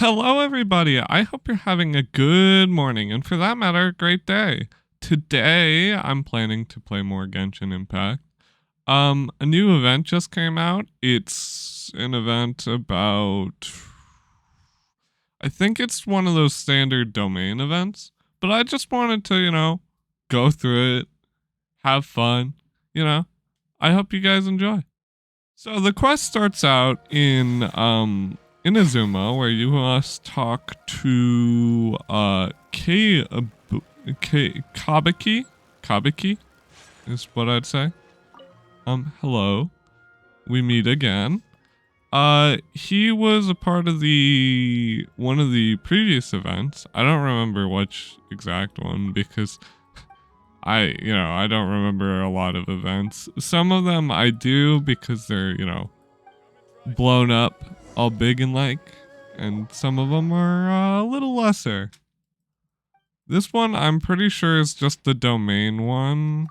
Hello, everybody. I hope you're having a good morning, and for that matter, a great day. Today, I'm planning to play more Genshin Impact. A new event just came out. It's an event about... I think it's one of those standard domain events, but I just wanted to, go through it, have fun, I hope you guys enjoy. So the quest starts out in Azuma, where you must talk to Kabaki. Kabaki is what I'd say. Hello. We meet again. He was a part of one of the previous events. I don't remember which exact one because I don't remember a lot of events. Some of them I do because they're, blown up all big and like, and some of them are a little lesser. This one I'm pretty sure is just the domain one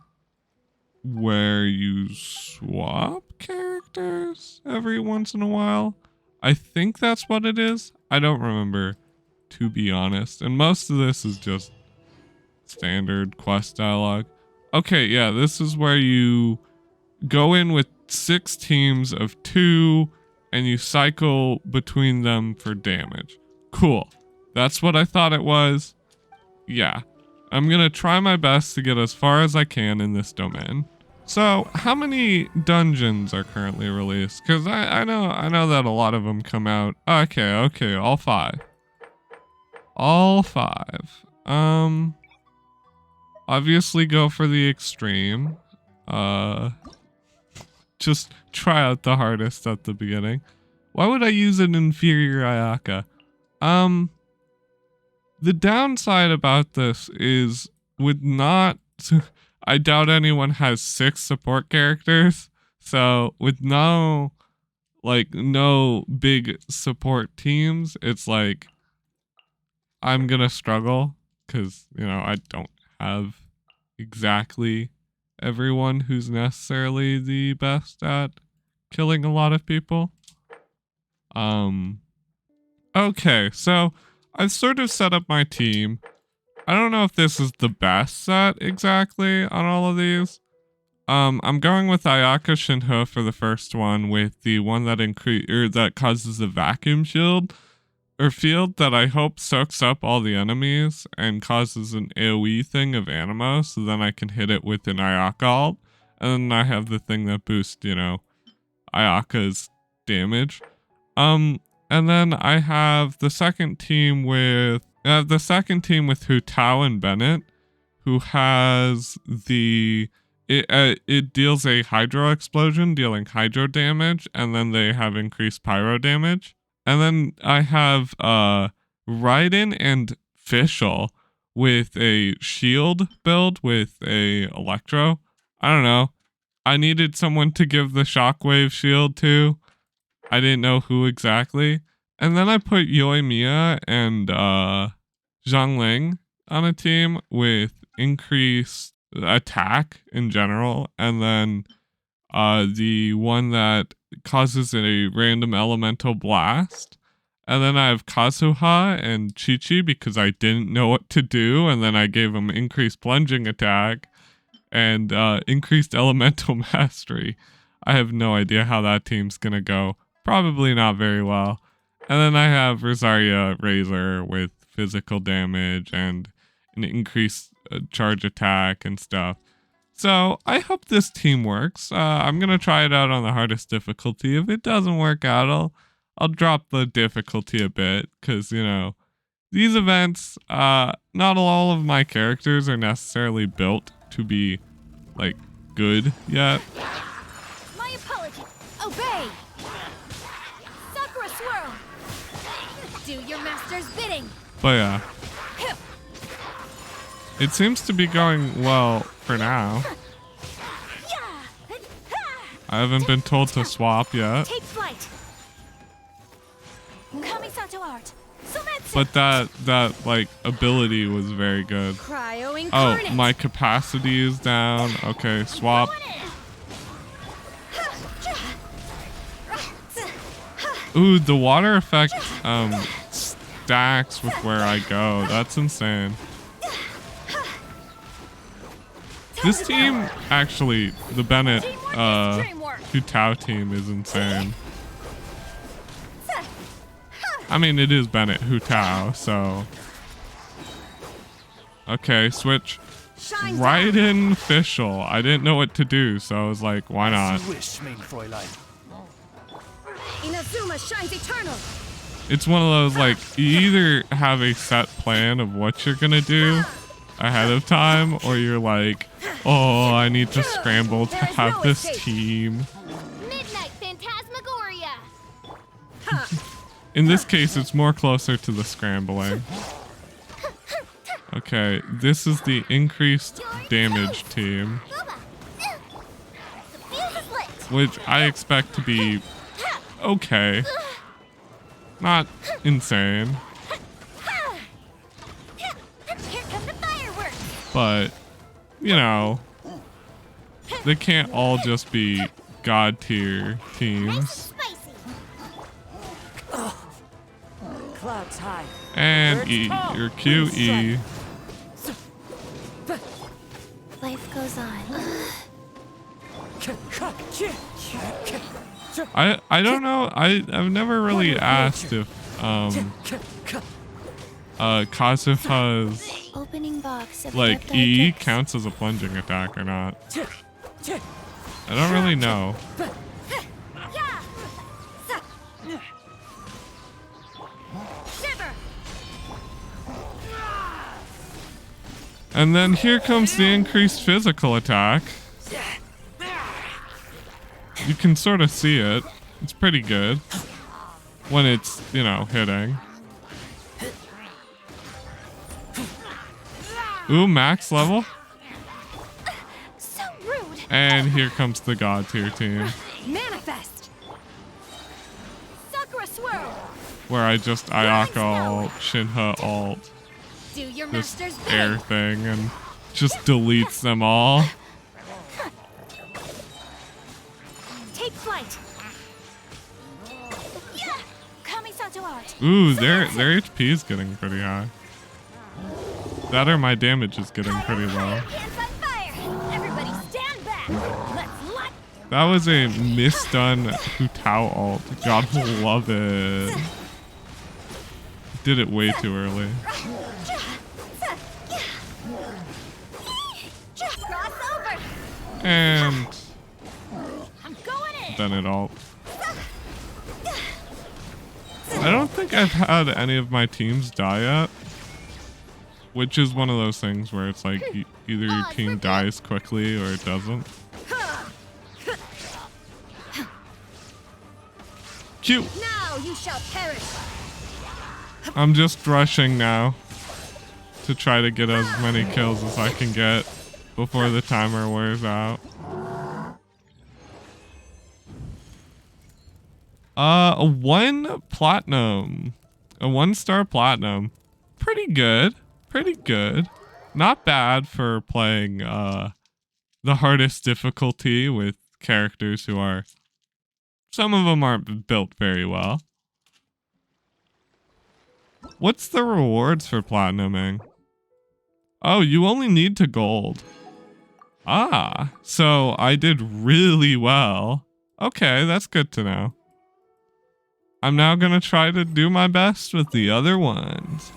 where you swap characters every once in a while. I think that's what it is. I don't remember, to be honest. And most of this is just standard quest dialogue. Okay, yeah, this is where you go in with 6 teams of 2 and you cycle between them for damage. Cool. That's what I thought it was. Yeah. I'm gonna try my best to get as far as I can in this domain. So, how many dungeons are currently released? Because I know that a lot of them come out. Okay, all 5. All 5. Obviously go for the extreme. Just try out the hardest at the beginning. Why would I use an inferior Ayaka? The downside about this is I doubt anyone has 6 support characters. So with no big support teams, it's like I'm gonna struggle because, I don't have exactly everyone who's necessarily the best at killing a lot of people. Okay, so I've sort of set up my team. I don't know if this is the best set exactly on all of these. I'm going with Ayaka Shinho for the first one, with the one that causes a vacuum shield or field that I hope soaks up all the enemies and causes an AoE thing of Animo, so then I can hit it with an Ayaka ult. And then I have the thing that boosts, Ayaka's damage. And then I have the second team with Hutao and Bennett, who has it deals a hydro explosion, dealing hydro damage, and then they have increased pyro damage. And then I have Raiden and Fischl with a shield build with a electro. I don't know. I needed someone to give the shockwave shield to. I didn't know who exactly. And then I put Yoimiya and Zhangling on a team with increased attack in general. And then the one that causes a random elemental blast. And then I have Kazuha and Chi-Chi because I didn't know what to do. And then I gave them increased plunging attack and increased elemental mastery. I have no idea how that team's gonna go. Probably not very well. And then I have Rosaria Razor with physical damage and an increased charge attack and stuff. So I hope this team works. I'm gonna try it out on the hardest difficulty. If it doesn't work out, I'll drop the difficulty a bit, because these events, not all of my characters are necessarily built to be good yet. My apology. Obey. Sakura swirl. Do your master's bidding. But yeah, it seems to be going well for now. I haven't been told to swap yet. Take flight. Kamisato art. But that ability was very good. Oh, my capacity is down. Okay, swap. Ooh, the water effect stacks with where I go. That's insane. This team, actually, the Bennett Hu Tao team is insane. I mean, it is Bennett Hu Tao, so. Okay, switch. Right in official. I didn't know what to do, so I was like, why not? Inazuma shines eternal. It's one of those, like, you either have a set plan of what you're gonna do ahead of time, or you're like, oh, I need to scramble to have this team. Midnight Phantasmagoria. In this case, it's more closer to the scrambling. Okay, this is the increased damage team, which I expect to be okay. Not insane. Here come the fireworks. But, you know, they can't all just be god tier teams. Spicy. Clouds high. And E, your QE. Life goes on. I don't know. I've never really asked if Kazuha's Opening box of like peptide E kits. counts as a plunging attack or not. I don't really know. Yeah. Shiver. And then here comes the increased physical attack. You can sort of see it. It's pretty good when it's, you know, hitting. Ooh, max level. So rude. And here comes the god tier team, Manifest. Sakura swirl. where I just Ayaka ult, Shinha ult, Do your this master's air bidding. thing, and just deletes them all. Take flight. Yeah. Kamisato art. Ooh, their HP is getting pretty high. That or my damage is getting pretty low. Hands on fire. Everybody stand back. Let's let. That was a misdone Hu Tao ult. God love it. Did it way too early. Cross over. And I'm going in. then it ult. I don't think I've had any of my teams die yet. Which is one of those things where it's like either your team dies quickly or it doesn't. Cute. Now you shall perish. I'm just rushing now to try to get as many kills as I can get before the timer wears out. A 1 platinum. A 1-star platinum. Pretty good. Pretty good. Not bad for playing the hardest difficulty with characters who are... Some of them aren't built very well. What's the rewards for platinuming? Oh, you only need to gold. Ah, so I did really well. Okay, that's good to know. I'm now gonna try to do my best with the other ones.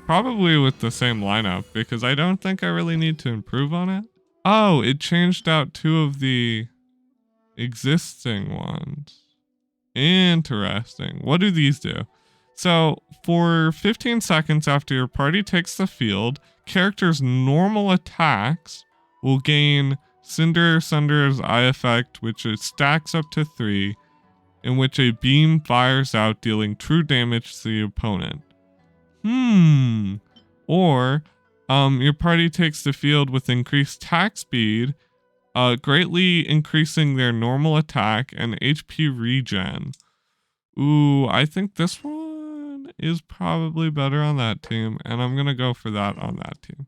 Probably with the same lineup, because I don't think I really need to improve on it. Oh, it changed out 2 of the existing ones. Interesting. What do these do? So, for 15 seconds after your party takes the field, characters' normal attacks will gain Cinder Sunder's eye effect, which it stacks up to 3, in which a beam fires out, dealing true damage to the opponent. Or, your party takes the field with increased attack speed, greatly increasing their normal attack and HP regen. Ooh, I think this one is probably better on that team, and I'm gonna go for that on that team.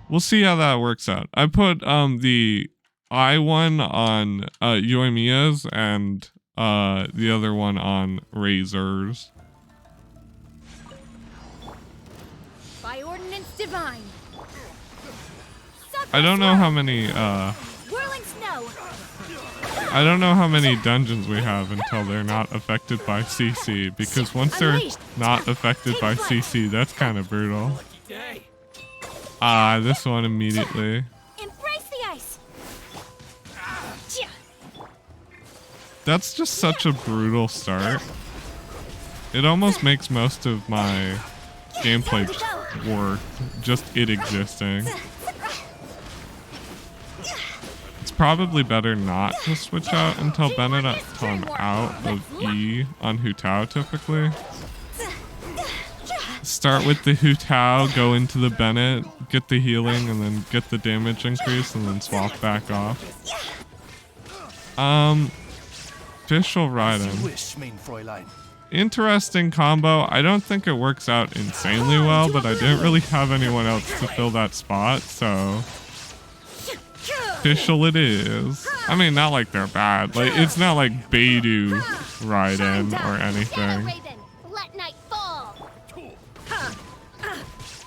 We'll see how that works out. I put the I one on Yoimiya's and the other one on Razor's. By ordinance divine. I don't know how many Whirling snow. I don't know how many dungeons we have until they're not affected by CC, because once they're not affected by CC, that's kind of brutal. This one immediately. Embrace the ice. That's just such a brutal start. It almost makes most of my gameplay worth just it existing. It's probably better not to switch out until Bennett I'm out of E on Hu Tao typically. Start with the Hu Tao, go into the Bennett, get the healing, and then get the damage increase, and then swap back off. Official Raiden. Interesting combo. I don't think it works out insanely well, but I didn't really have anyone else to fill that spot, so official it is. I mean, not like they're bad. Like, it's not like Beidou Raiden or anything. Let night fall.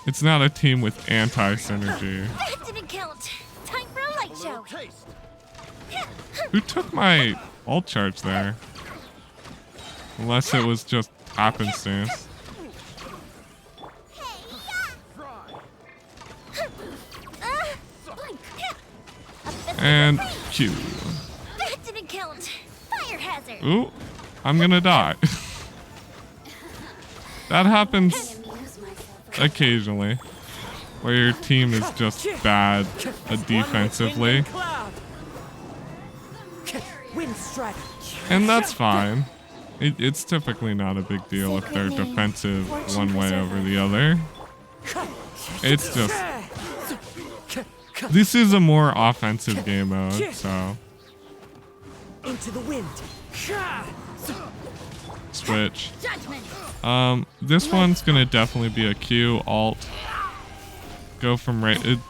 It's not a team with anti-synergy. That didn't count. Time for a light show. Who took my ult charge there? Unless it was just happenstance. And Q. That didn't count. Fire hazard. Ooh, I'm gonna die. That happens occasionally, where your team is just bad defensively. And that's fine. It's typically not a big deal if they're defensive one way over the other. It's just... This is a more offensive game mode, so... Into the wind. Switch. This one's gonna definitely be a Q, alt. Go from Raiden?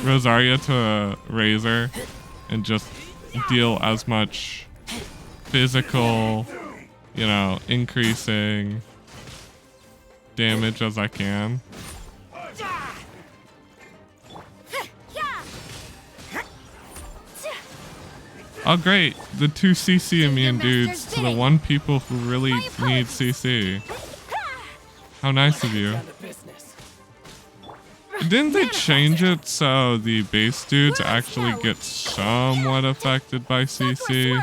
Rosaria to Razor, and just deal as much physical, you know, increasing damage as I can. Oh great, the 2 CC immune dudes to the 1 people who really need CC. How nice of you. Didn't they change it so the base dudes actually get somewhat affected by CC?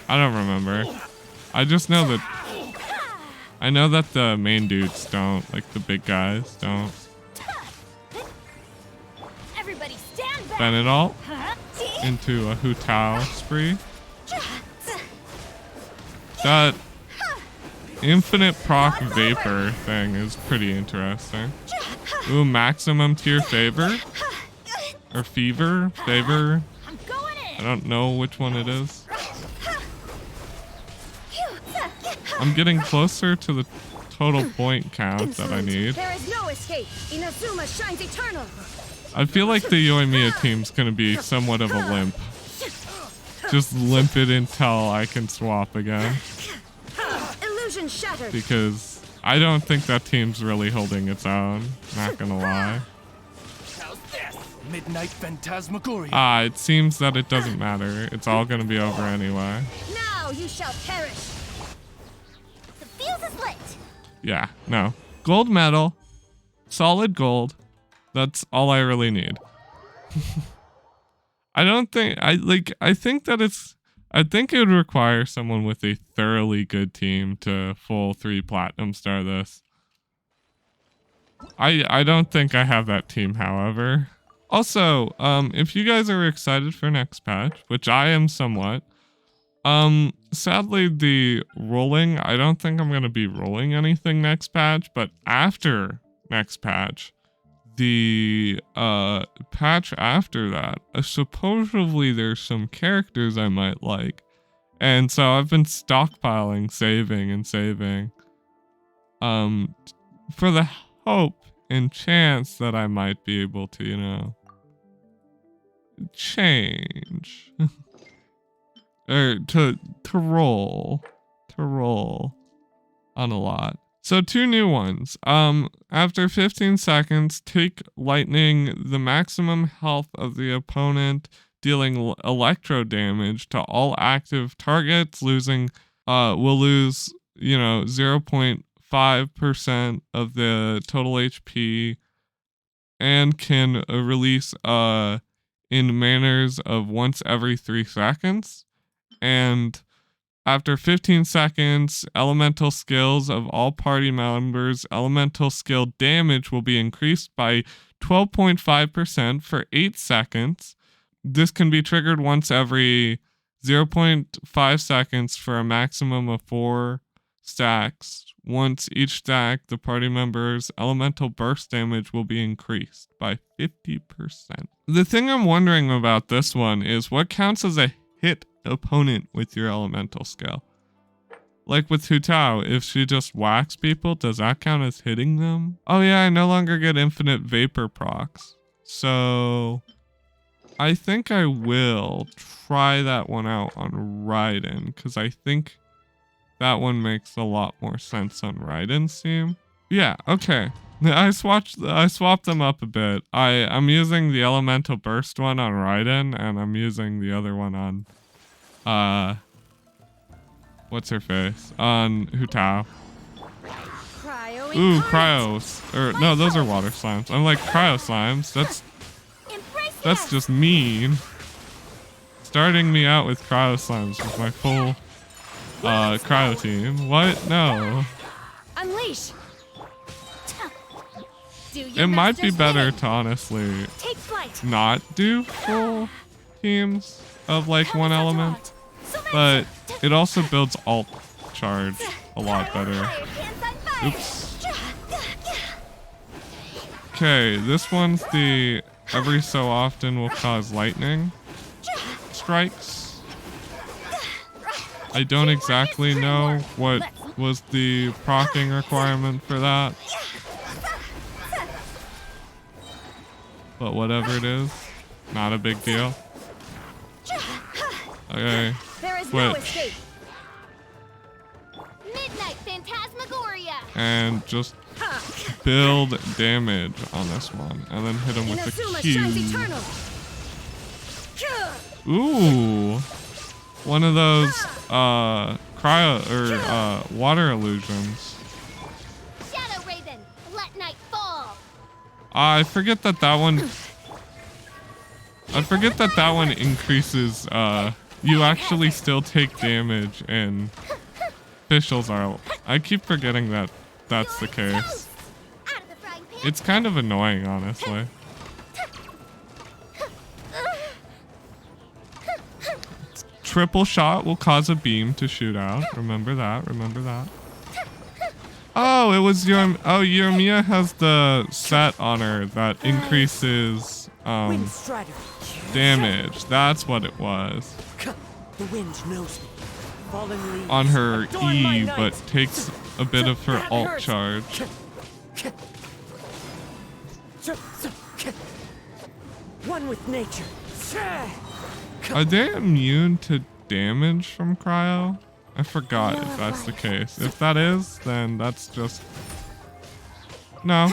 I don't remember. I just know that... I know that the main dudes don't, like the big guys don't. Bennett ult into a Hu Tao spree. That infinite proc vapor thing is pretty interesting. Ooh, maximum tier favor? Or fever? Favor? I don't know which one it is. I'm getting closer to the total point count that I need. There is no escape. Inazuma shines eternal. I feel like the Yoimiya team's gonna be somewhat of a limp. Just limp it until I can swap again. Illusion shattered. Because I don't think that team's really holding its own. Not gonna lie. Midnight Phantasmagoria. It seems that it doesn't matter. It's all gonna be over anyway. Now you shall perish. The fuse is lit. Yeah, no. Gold medal. Solid gold. That's all I really need. I think it would require someone with a thoroughly good team to full 3 platinum star this. I don't think I have that team, however. Also, if you guys are excited for next patch, which I am somewhat, sadly the rolling, I don't think I'm gonna be rolling anything next patch, but after next patch, the patch after that, supposedly there's some characters I might like, and so I've been stockpiling, saving, for the hope and chance that I might be able to, you know, change or to roll on a lot. So 2 new ones. After 15 seconds, take lightning, the maximum health of the opponent, dealing electro damage to all active targets, will lose, 0.5% of the total HP, and can release in manners of once every 3 seconds. And after 15 seconds, elemental skills of all party members, elemental skill damage will be increased by 12.5% for 8 seconds. This can be triggered once every 0.5 seconds for a maximum of 4 stacks. Once each stack, the party member's elemental burst damage will be increased by 50%. The thing I'm wondering about this one is what counts as a hit opponent with your elemental skill. Like with Hu Tao, if she just whacks people, does that count as hitting them? Oh yeah, I no longer get infinite vapor procs. So I think I will try that one out on Raiden, because I think that one makes a lot more sense on Raiden's team. Yeah, okay. I swapped them up a bit. I'm using the elemental burst one on Raiden, and I'm using the other one on what's her face? On Hu Tao. Ooh, cryos. Or no, those are water slimes. I'm like, cryo slimes. That's just mean. Starting me out with cryo slimes with my full cryo team. What? No. Unleash. It might be better to honestly not do full teams of like one element, but it also builds alt charge a lot better. Oops. Okay, this one's the every so often will cause lightning strikes. I don't exactly know what was the proccing requirement for that, but whatever it is, not a big deal. Okay, switch. Midnight Phantasmagoria. And just build damage on this one, and then hit him with the Q. Ooh, one of those cryo or water illusions. Shadow Raven, let night fall. I forget that one. I forget that one increases. You actually still take damage, and officials are. I keep forgetting that that's the case. It's kind of annoying, honestly. Triple shot will cause a beam to shoot out. Remember that. Remember that. Oh, it was your. Oh, Yoimiya has the set on her that increases damage. That's what it was. The wind knows me. Fallen leaves On her E, but takes a bit of her alt charge. One with nature. Are they immune to damage from cryo? I forgot if that's the case. If that is, then that's just... No.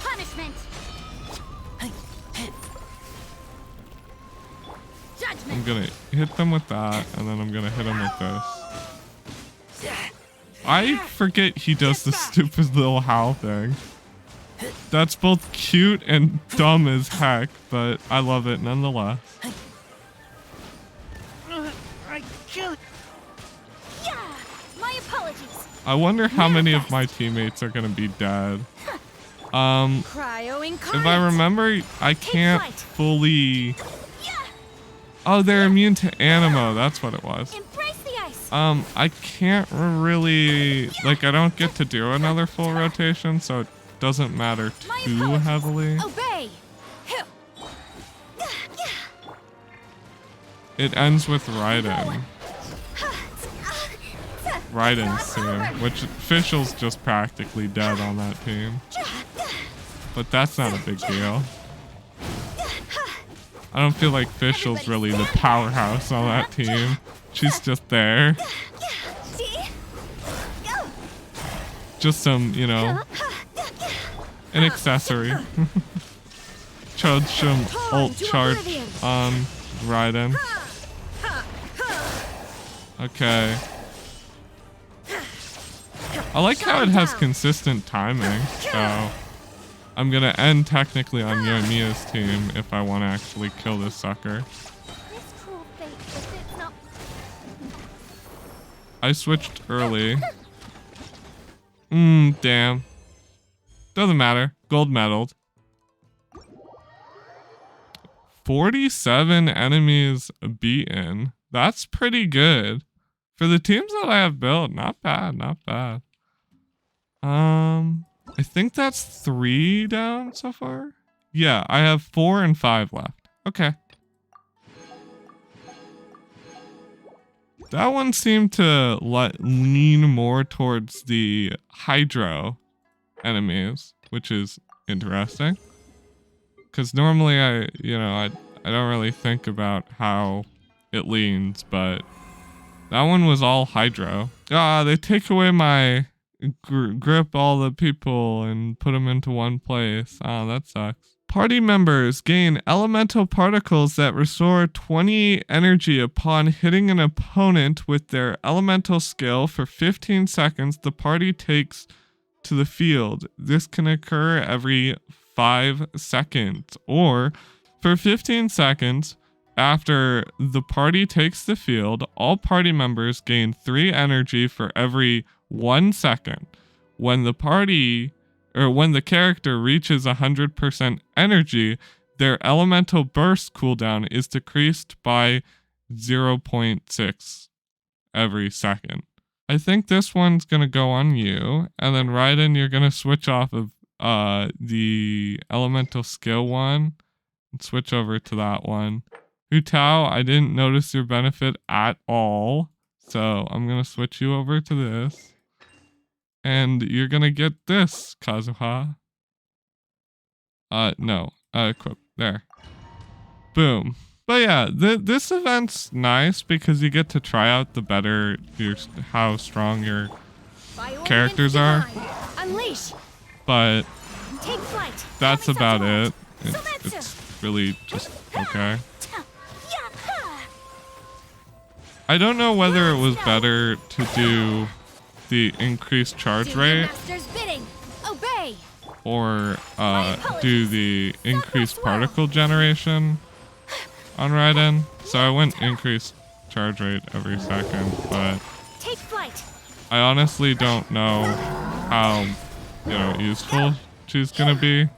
Punishment. I'm gonna hit them with that, and then I'm gonna hit them with this. I forget he does this stupid little howl thing. That's both cute and dumb as heck, but I love it nonetheless. My apologies. I wonder how many of my teammates are gonna be dead. If I remember, I can't fully... Oh, they're immune to Animo. That's what it was. Embrace the ice. I can't really... Like, I don't get to do another full rotation, so it doesn't matter too heavily. Obey. It ends with Raiden. Raiden's team, which Official's just practically dead on that team. But that's not a big deal. I don't feel like Official's really the powerhouse on that team. She's just there. just some, you know, an accessory. Charge some ult charge on Raiden. Okay. I like how it has consistent timing, so I'm gonna end technically on Yoimiya's team if I want to actually kill this sucker. I switched early. Damn. Doesn't matter. Gold medaled. 47 enemies beaten. That's pretty good. For the teams that I have built, not bad, not bad. I think that's 3 down so far. Yeah, I have 4 and 5 left. Okay. That one seemed to lean more towards the hydro enemies, which is interesting. Because normally I don't really think about how it leans, but that one was all hydro. Ah, they take away my grip all the people and put them into one place. Oh, that sucks. Party members gain elemental particles that restore 20 energy upon hitting an opponent with their elemental skill for 15 seconds. The party takes to the field. This can occur every 5 seconds or for 15 seconds. After the party takes the field, all party members gain 3 energy for every 1 second. When the character reaches 100% energy, their elemental burst cooldown is decreased by 0.6 every second. I think this one's gonna go on you, and then Raiden, you're gonna switch off of the elemental skill one and switch over to that one. Hutao, I didn't notice your benefit at all, so I'm gonna switch you over to this. And you're gonna get this, Kazuha. No. Equip. There. Boom. But yeah, this event's nice because you get to try out the better how strong your characters are. Unleash. But Take flight. that's about it. It's really just okay. I don't know whether it was better to do the increased charge rate or do the increased particle generation on Raiden. So I went increased charge rate every second, but I honestly don't know how, useful she's gonna be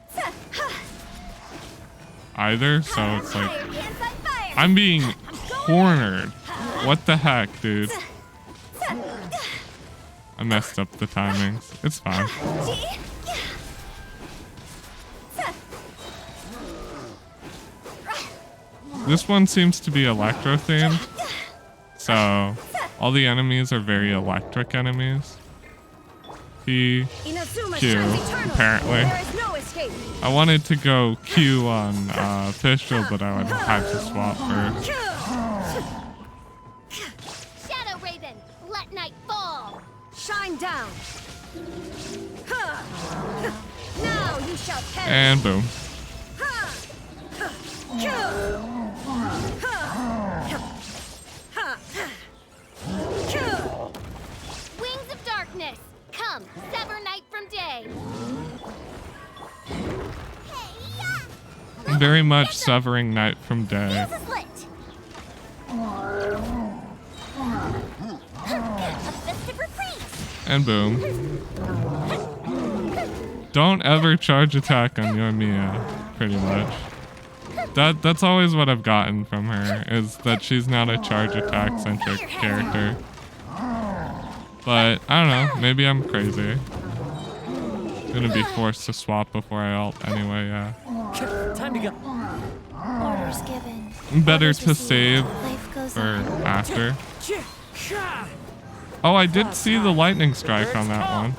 either. So it's like I'm being cornered. What the heck, dude? I messed up the timings. It's fine. This one seems to be electro themed. So all the enemies are very electric enemies. P, Q, apparently. I wanted to go Q on Pistol, but I would have to swap first. Shadow Raven, let night fall. Shine down. Now you shall perish. And boom. Wings of darkness, come, sever night from day. Very much severing night from day. And boom. Don't ever charge attack on Yoimiya, pretty much. That's always what I've gotten from her, is that she's not a charge attack centric character. But I don't know, maybe I'm crazy. I'm gonna be forced to swap before I ult anyway, yeah. Time to go. Orders given. Better to save for after. Oh, I did see the lightning strike on that one.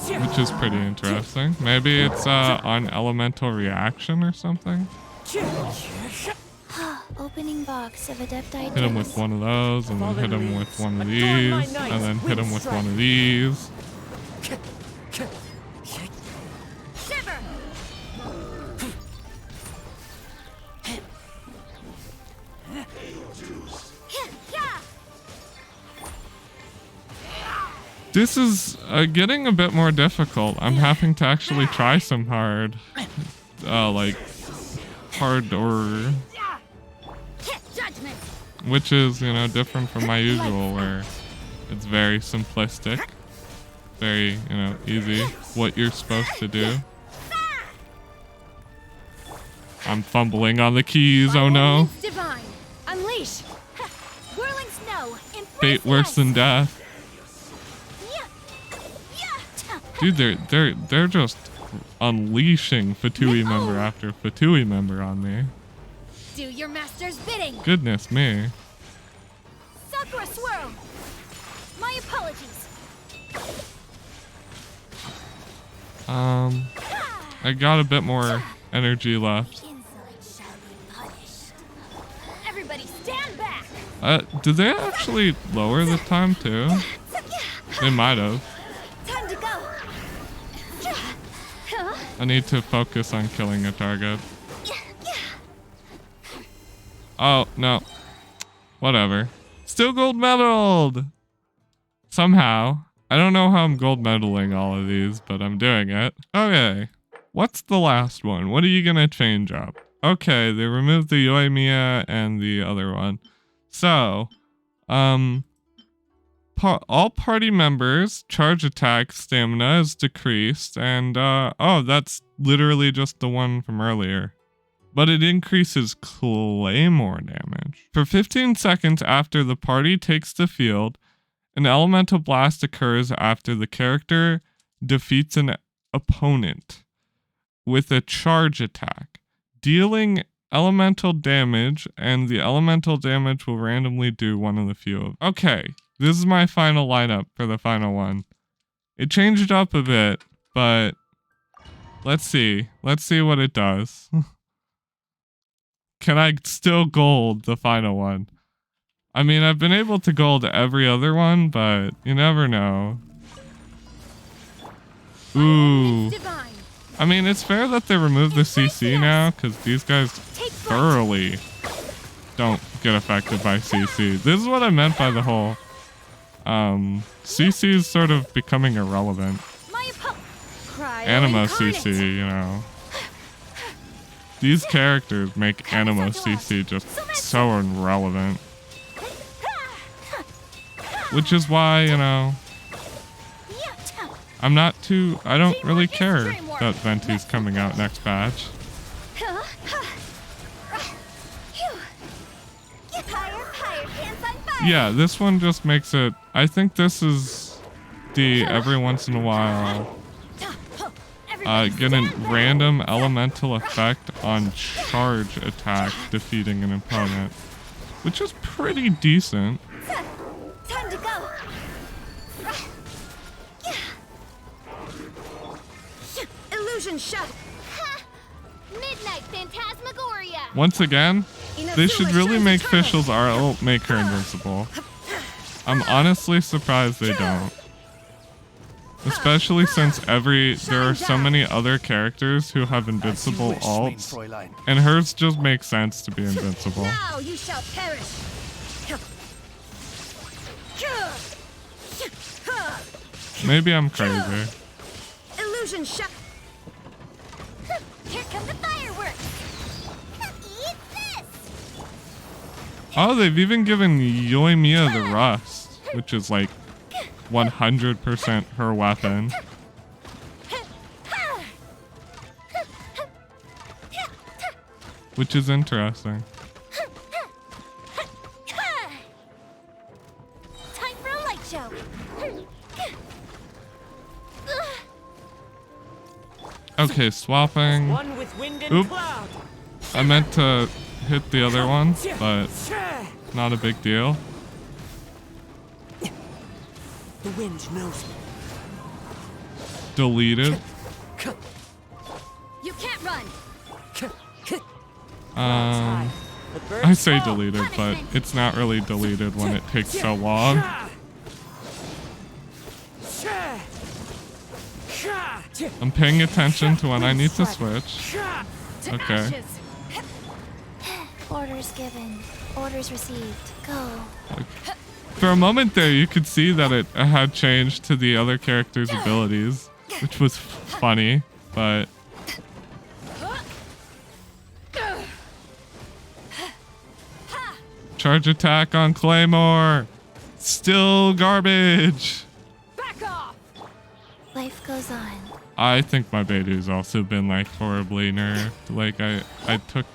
Which is pretty interesting. Maybe it's on elemental reaction or something. Opening box of adept items. Hit him with one of those, and then hit him with one of these, and then hit him with one of these. Shiver. This is getting a bit more difficult. I'm having to actually try some hard, like hard-or, which is, you know, different from my usual, where it's very simplistic, very, you know, easy, what you're supposed to do. I'm fumbling on the keys, oh no. Divine. Unleash. Whirling snow. Fate worse than death. Dude, they're just unleashing Fatui member after Fatui member on me. Do your master's bidding. Goodness me. Sakura swirl. My apologies. I got a bit more energy left. Everybody stand back. Did they actually lower the time too? They might have. Time to go. I need to focus on killing a target. Oh, no. Whatever. Still gold medaled! Somehow. I don't know how I'm gold medaling all of these, but I'm doing it. Okay. What's the last one? What are you gonna change up? Okay, they removed the Yoimiya and the other one. So, all party members' charge attack stamina is decreased, and oh, that's literally just the one from earlier. But it increases claymore damage. For 15 seconds after the party takes the field, an elemental blast occurs after the character defeats an opponent with a charge attack, dealing elemental damage, and the elemental damage will randomly do one of the few. Okay. This is my final lineup for the final one. It changed up a bit, but let's see. Let's see what it does. Can I still gold the final one? I mean, I've been able to gold every other one, but you never know. Ooh. I mean, it's fair that they removed the CC now, because these guys thoroughly don't get affected by CC. This is what I meant by the whole... CC is sort of becoming irrelevant. Animo CC, you know. These characters make Animo CC just so irrelevant. Which is why, you know, I don't really care that Venti's coming out next batch. Yeah, this one just makes it... I think this is the every once in a while get a random elemental effect on charge attack defeating an opponent, which is pretty decent. Time to go. Illusion shot. Midnight Phantasmagoria. Once again, they should really make Fischl's art make her invincible. I'm honestly surprised they don't. Especially since there are so many other characters who have invincible alts, and hers just makes sense to be invincible. Now you shall perish. Maybe I'm crazy. Illusion shot. Here come the fireworks. Eat this. Oh, they've even given Yoimiya the Rust, which is like 100% her weapon. Which is interesting. Time for a light show. Okay, swapping. One with wind and Oop. cloud. I meant to hit the other one, but not a big deal. The wind knows me. Deleted. You can't run. I say deleted, but it's not really deleted when it takes so long. I'm paying attention to when I need to switch. Okay. Orders given. Orders received. Go. For a moment there, you could see that it had changed to the other character's abilities, which was funny, but... Charge attack on Claymore! Still garbage! Back off. Life goes on. I think my Beidou's also been like horribly nerfed. Like I took...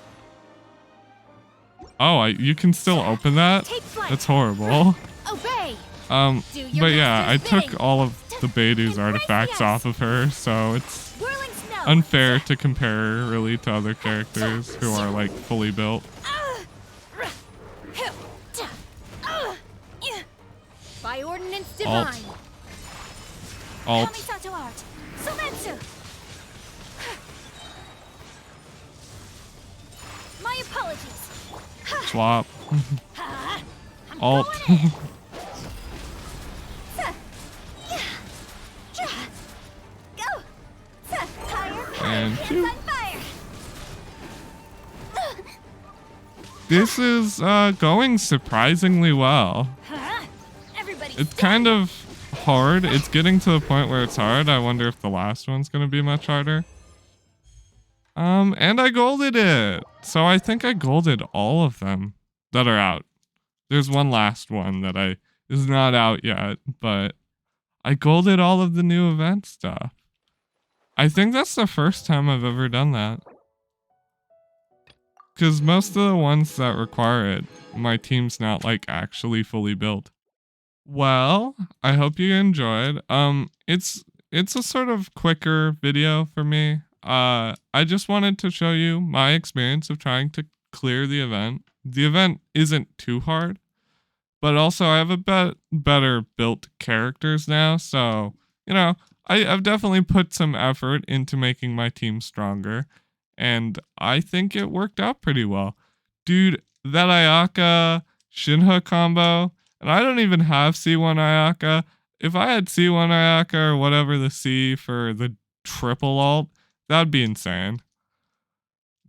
Oh, you can still open that? That's horrible. Obey. But yeah, I took all of the Beidou's artifacts off of her, so it's unfair to compare her really to other characters who are like fully built. By ordinance divine. Alt. My apologies. Swap. Alt. And two. This is going surprisingly well. It's kind of hard. It's getting to the point where it's hard. I wonder if the last one's going to be much harder. And I golded it. So I think I golded all of them that are out. There's one last one that is not out yet, but I golded all of the new event stuff. I think that's the first time I've ever done that. Because most of the ones that require it, my team's not like actually fully built. Well, I hope you enjoyed. It's a sort of quicker video for me. I just wanted to show you my experience of trying to clear the event. The event isn't too hard, but also I have a better built characters now, so, you know, I've definitely put some effort into making my team stronger, and I think it worked out pretty well. Dude, that Ayaka Shinha combo, and I don't even have C1 Ayaka. If I had C1 Ayaka or whatever the C for the triple alt, that'd be insane.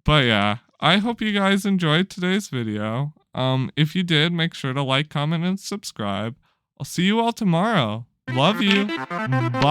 But yeah, I hope you guys enjoyed today's video. If you did, make sure to like, comment, and subscribe. I'll see you all tomorrow. Love you. Bye.